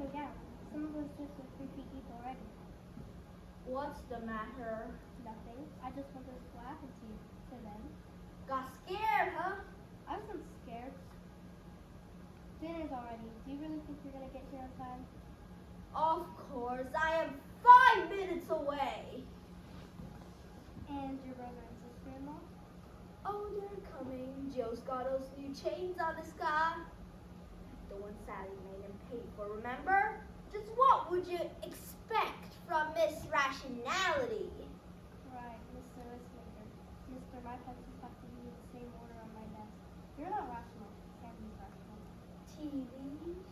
me down. Some of us just are creepy people already. What's the matter? Nothing. I just wondered what happened to them. Got scared, huh? I wasn't scared. Dinner's already. Do you really think you're gonna get here on time? Of course, I am 5 minutes away. And your brother and sister-in-law? Oh, they're coming. Joe's got those new chains on his car. The one Sally made him pay for, remember? Just what would you expect from Miss Rationality? Right, Mr. Listmaker. Mr. My pencils have to be in the same order on my desk. You're not rational. Sandy's rational. TV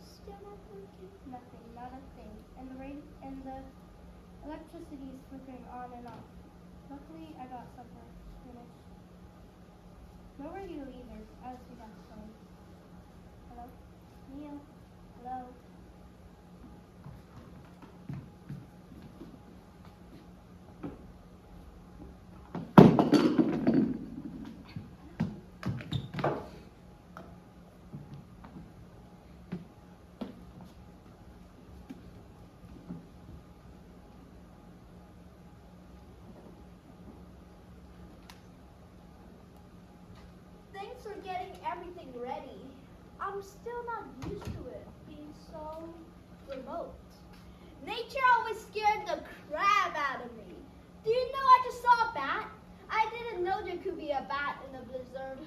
still not working? Nothing, not a thing. And the electricity is flickering on and off. Luckily, I got supper finished. No radio either, as we got phone. Hello? Neil? Hello? Thanks for getting everything ready. I'm still not used to it being so remote. Nature always scared the crap out of me. Do you know I just saw a bat? I didn't know there could be a bat in a blizzard.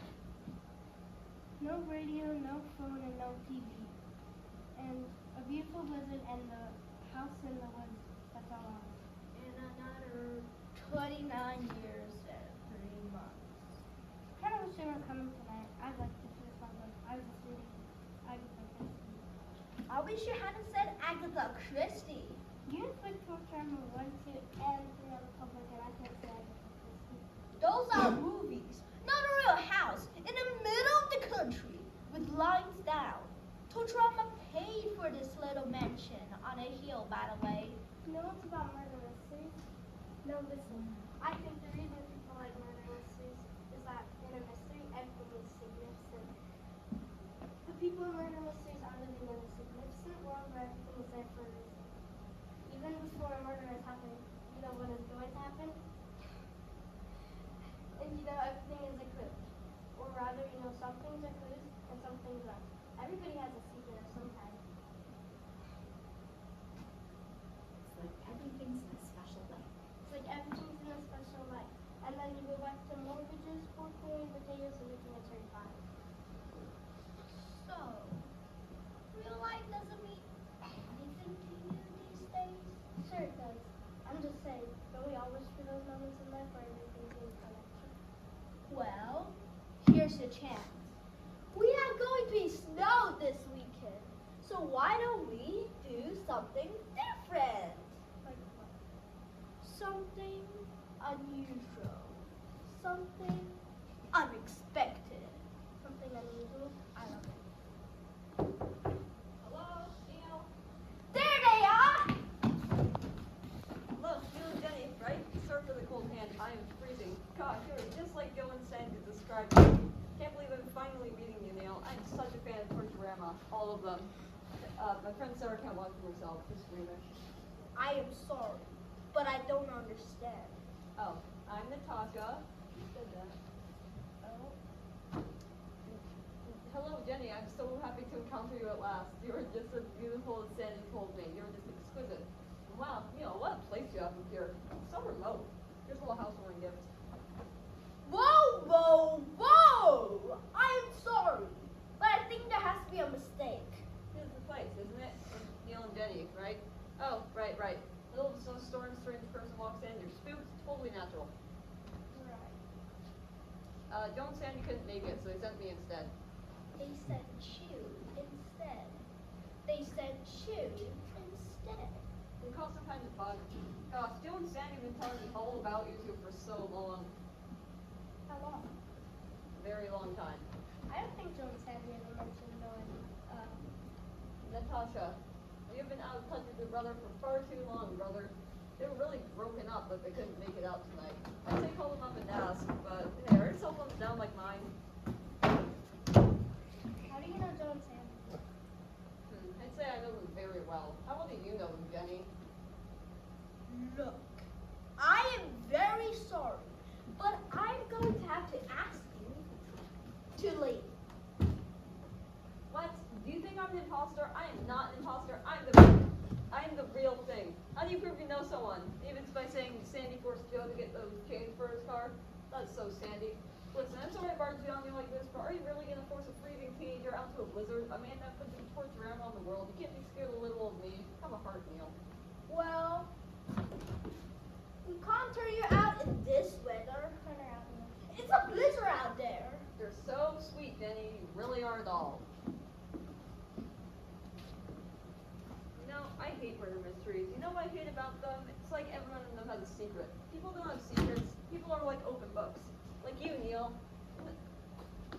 No radio, no phone, and no TV. And a beautiful blizzard and the house in the woods. That's all I have. In another 29 years and 3 months. Kind of wish they weren't coming tonight. I'd like to hear some of I was just reading Agatha Christie. I wish you hadn't said Agatha Christie. You inflict torture on me 1, 2, and 3 on the public, and I can't say Agatha Christie. Those are movies, not a real house in the middle of the country with lines down. Torturama paid for this little mansion on a hill, by the way. You know what's about murder mysteries? No, listen. I think the reason people like murder mysteries is that in a mystery, everything is significant. The people in murder mysteries are living in a significant world where everything is there for a reason. Even before a murder has happened, you know what is going to happen? And you know everything is a clue. Or rather, you know some things are clues and some things aren't. Everybody has a secret of some kind. It's like everything's in a special way. It's like everything's in a special light. And then you go back to mortgages, pork, potatoes, and making a turn five. So, real life doesn't mean anything to you these days? Sure it does. I'm just saying, don't we all wish for those moments in life where everything seems connection? Well, here's your chance. We are going to be snowed this weekend, so why don't we do something different? Like what? Something unusual. Something unexpected. Something unusual? I love it. Hello, Neil. There they are! Look, you and Jenny, right? Sorry for the cold hand. I am freezing. God, you're just like Joe and Sandy described you. Can't believe I'm finally meeting you, Neil. I'm such a fan of Torturama. All of them. My friend Sarah can't watch them herself. She's squeamish. I am sorry, but I don't understand. Oh, I'm Natasha. You said that. Oh? Hello, Jenny. I'm so happy to encounter you at last. You are just as beautiful as Sandy told me. You're just exquisite. And wow, Neil, what a place you have up here. So remote. Here's a little housewarming gift. Whoa, whoa, whoa! I am sorry, but I think there has to be a mistake. Here's the place, isn't it? And Neil and Jenny, right? Oh, right, right. Middle of a snowstorm, strange person walks in, you're spooked, totally natural. Right. Joe and Sandy couldn't make it, so they sent me instead. They said chew instead. They said chew instead. It caused some kind of bug. Gosh, Joe and Sandy have been telling me all about you two for so long. How long? A very long time. I don't think Joe and Sandy ever mentioned knowing, Natasha, you've been out of touch with your brother for far too long, brother. They were really broken up, but they couldn't make it out tonight. I'd say call them up and ask, but hey, are your cell phones down like mine? How do you know Joe and Sandy? I'd say I know them very well. think I'm an imposter? I am not an imposter. I'm the real thing. How do you prove you know someone? Even by saying Sandy forced Joe to get those chains for his car? That's so Sandy. Listen, I'm sorry I barged you on me like this, but are you really gonna force a freezing teenager out to a blizzard? A man that puts torture around the world. You can't be scared a little of me. Have a heart, Neil. Well, we can't turn you out in this weather. Turn around. It's a blizzard out there. You're so sweet, Jenny. You really are a doll. You know, I hate murder mysteries. You know what I hate about them? It's like everyone in them has a secret. People don't have secrets. People are like open books. Like you, Neil. The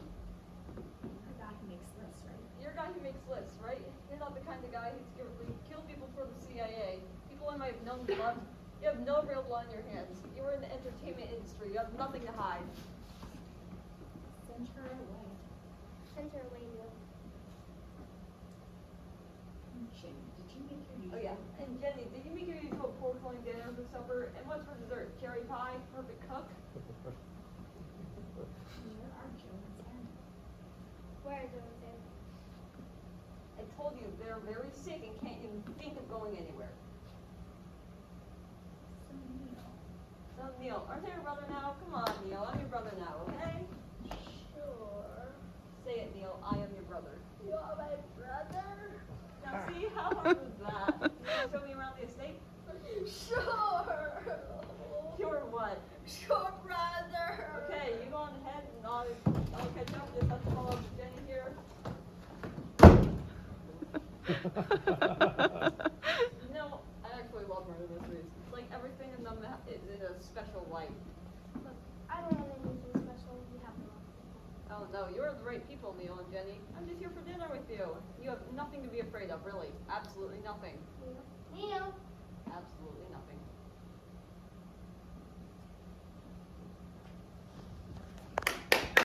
guy who makes lists, right? You're a guy who makes lists, right? You're not the kind of guy who's secretly killed people for the CIA. People I might have known blood. You have no real blood in your hands. You were in the entertainment industry. You have nothing to hide. Send her away. Send her away, Neil. Jenny, did you make your Oh yeah. And Jenny, did you make your usual pork loin dinner for supper? And what's for dessert? Cherry pie? Perfect cook? Where are Joe and Sam? Where is it? I told you they're very sick and can't even think of going anywhere. So Neil. So Neil, aren't I your brother now? Come on, Neil, I'm your brother now, okay? Sure. Say it, Neil, I am your brother. You are my brother? Now see, how hard was that? You want to show me around the estate? Sure. Sure what? Sure, brother. Okay, you go on ahead and I'll catch up. Just have to follow up with Jenny here. No, I actually love murder mysteries. It's like everything in them is in a special light. Look, I don't have anything special. You have to. Oh no, you're the right people, Neil and Jenny. I'm just here for dinner with you. You have nothing to be afraid of, really. Absolutely nothing. Neil.